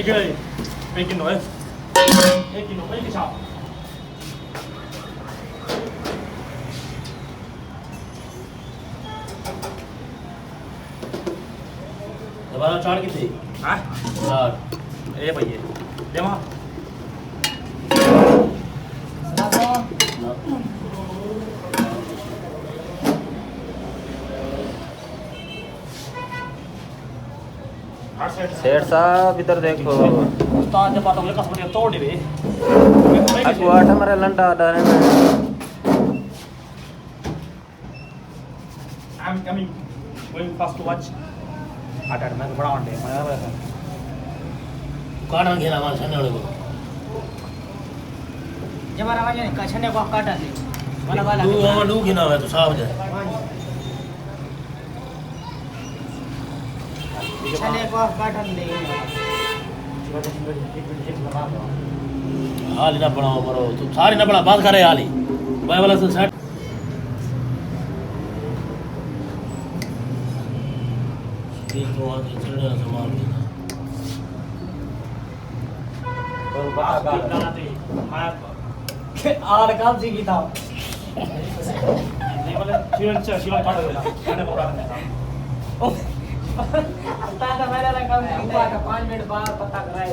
一个北京轮，北京轮一个小。दोबारा चार कितने हाँ चार ये भैया देवा सेठ साहब इधर देखो उस्ताद जब बात होगी कसम से तोड़ दे अकुआट हमारे लंडा डाले में I'm coming going fast to watch आटा मैं तो बड़ा अंडे मैं बड़ा काटन घेरा मार छने वाले को जब आवाज नहीं कछने को काटा दे वाला वाला तू वहां डू घेना है तो साफ जाए छने को काटन दे हाल ना बनाओ मरो तू सारी ना बना बात करे हाल ही भाई वाला से सेट ठीक तो आज चढ़ने संभाल देना और बता गाना दे मैं आर काम सी की था नहीं बोले शिवन काट देना मैंने बोला नहीं था ताका मेरा काम हुआ था 5 मिनट बाद पता कराए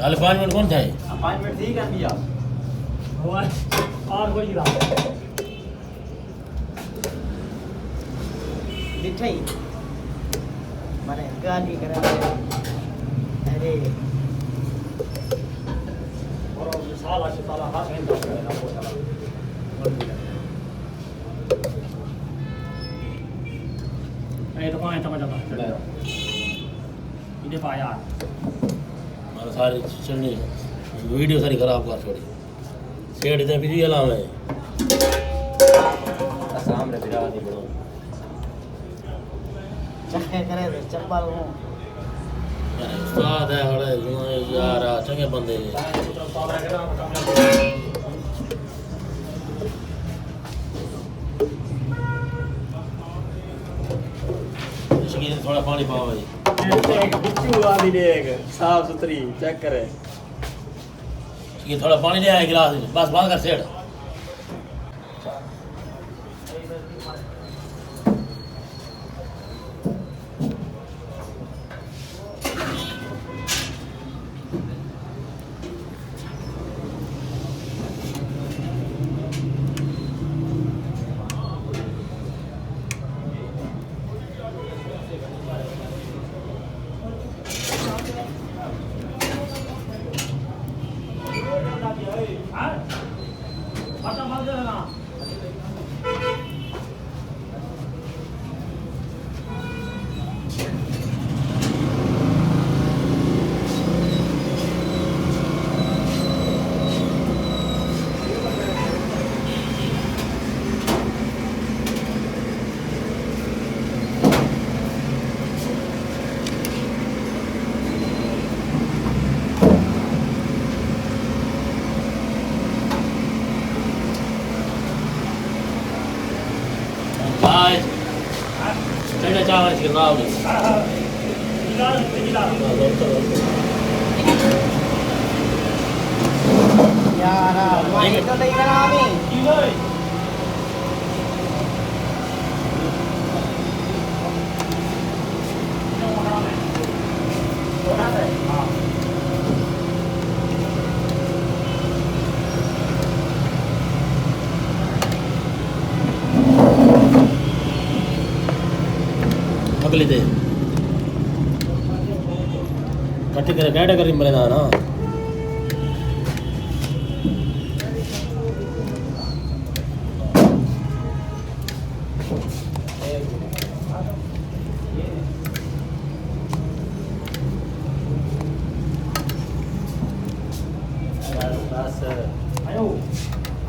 हाल 5 मिनट कौन था 5 मिनट ठीक है भैया हुआ और कोई रहा मिठाई मारे गाली करा अरे और साला से साला हाथ नहीं दो ना वो साला ए तो कौन है समझ आता इधर पाया हमारा सारी चलनी वीडियो सारी खराब कर छोड़ी सेठ इधर भी अलाव है सामने बिरा नहीं बड़ो चक्के करे तो चप्पल हूं उस्ताद है बड़े यार चंगे बंदे शकीन थोड़ा पानी पाओ भाई एक बिच्छू वाली देख साफ सुथरी चेक करे शकीन थोड़ा पानी ले आए गिलास में बस बात कर सेठ Bye. Saya dah cawan sikit tahu ni. यार माइक तो नहीं करा अभी अगली दे कट्टी करे कैटे करी मरे ना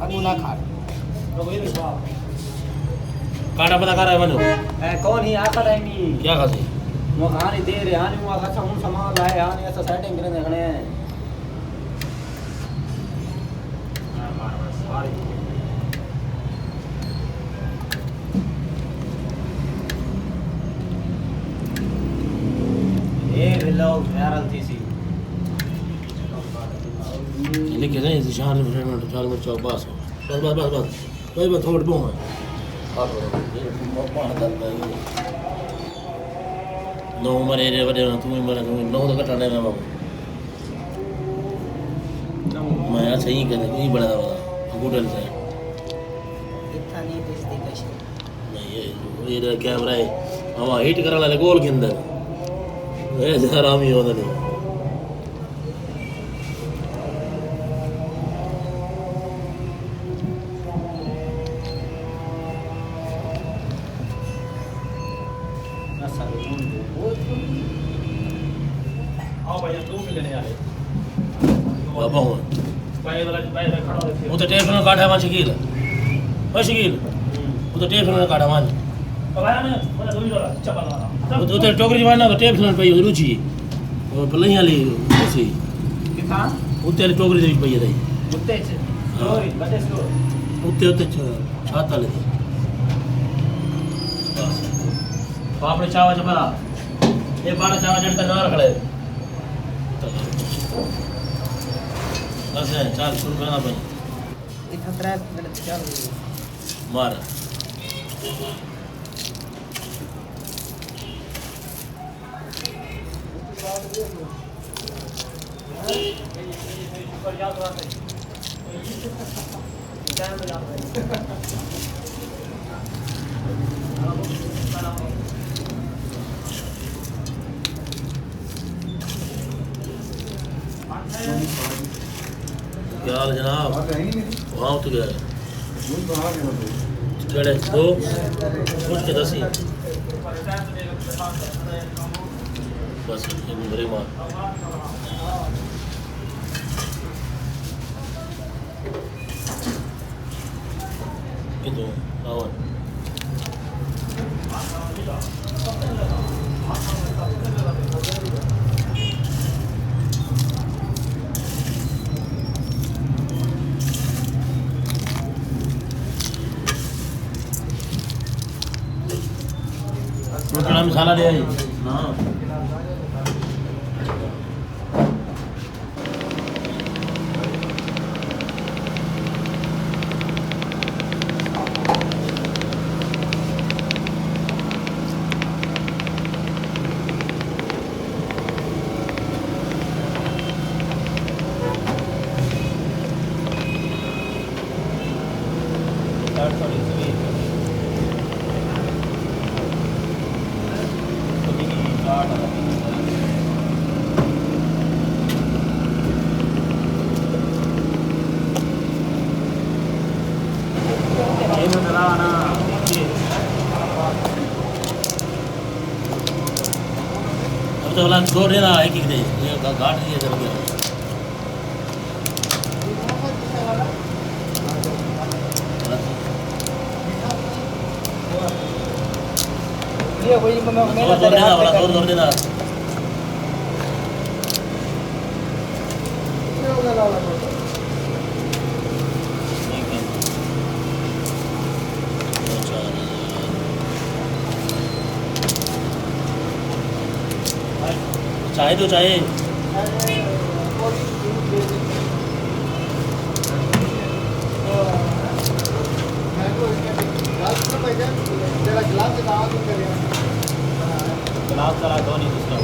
अगू ना खा काटा पता कर रहा है मनु कौन ही आता रहेंगी क्या खासी वो खाने दे रहे आने वो अच्छा उन सामान लाए आने ऐसा सेटिंग करने देखने ये लो वायरल थी सी लिखे थे इस शान में चाल में चौक बस बस थोड़ी बहुत है नौ मरे रे बड़े ना तुम मरे तुम नौ तो कटाने में बाबू मैं अच्छा ही कर नहीं बड़ा वाला गूगल से इतना नहीं दिसती कशी नहीं ये कैमरा है हवा हिट करा वाला गोल के अंदर ऐसे आराम ही होता नहीं आओ भैया 2 लेने आ रहे बाबा हूँ भाई खड़ा हो वो तो टेप में काटा वहाँ शकील वो तो टेप में काटा वहाँ भाई ने मतलब 2 डॉलर चपल वो तो टोकरी जमाना तो टेप में पई रुचि वो पल्ले वाली ऐसी किथा उते वाली टोकरी दे पई है उत्ते स्टोरी बटे स्टोर उते छाता ले बापड़े चावा चपला ये बाड़ा चावा जड़ तक ना रखले बस है चाल शुरू करना भाई इतना 3 मिनट चल रही मार ऊपर जा तो आते टाइम पे जाते क्या हाल जनाब वहाँ तो गया केड़े दो पूछ के दसी बस मेरे माँ कितों आवन रोटी मसाला ले आई ना तो वाला छोड़ देना एक दे ये घाट दिए चल गया ये वही मेरा छोड़ देना वाला छोड़ देना चाहे तो चाहे गिलास चला दो नहीं दूसरा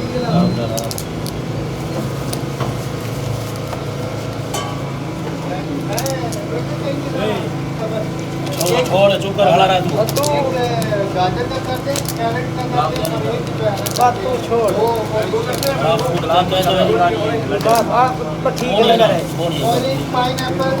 छोड़ चुप कर हला रहा तू गाजर का कर दे, कैरेट का कर दे, पनीर की जो है ना, बात तू छोड़ गुलाब बात ठीक है लगा रहे ऑरेंज पाइनएप्पल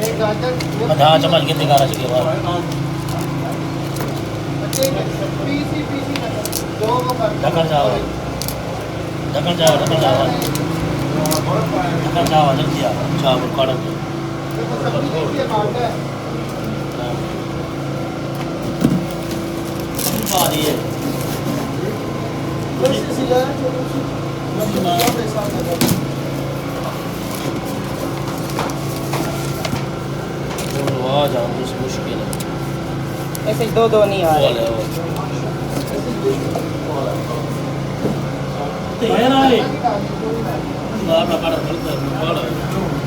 एक गाजर आधा चम्मच कितने का रहा बाद पीसी दो को कर ढक्कन जाओ ढक्कन जाओ जल्दी आ चावल काढ़ दो सब्जी के बात है आ रही है कैसे सिला छोटे आ जाओ मुश्किल है ऐसे दो दो नहीं आ बोले रहे। तो है ना ये अपना काटा चलता है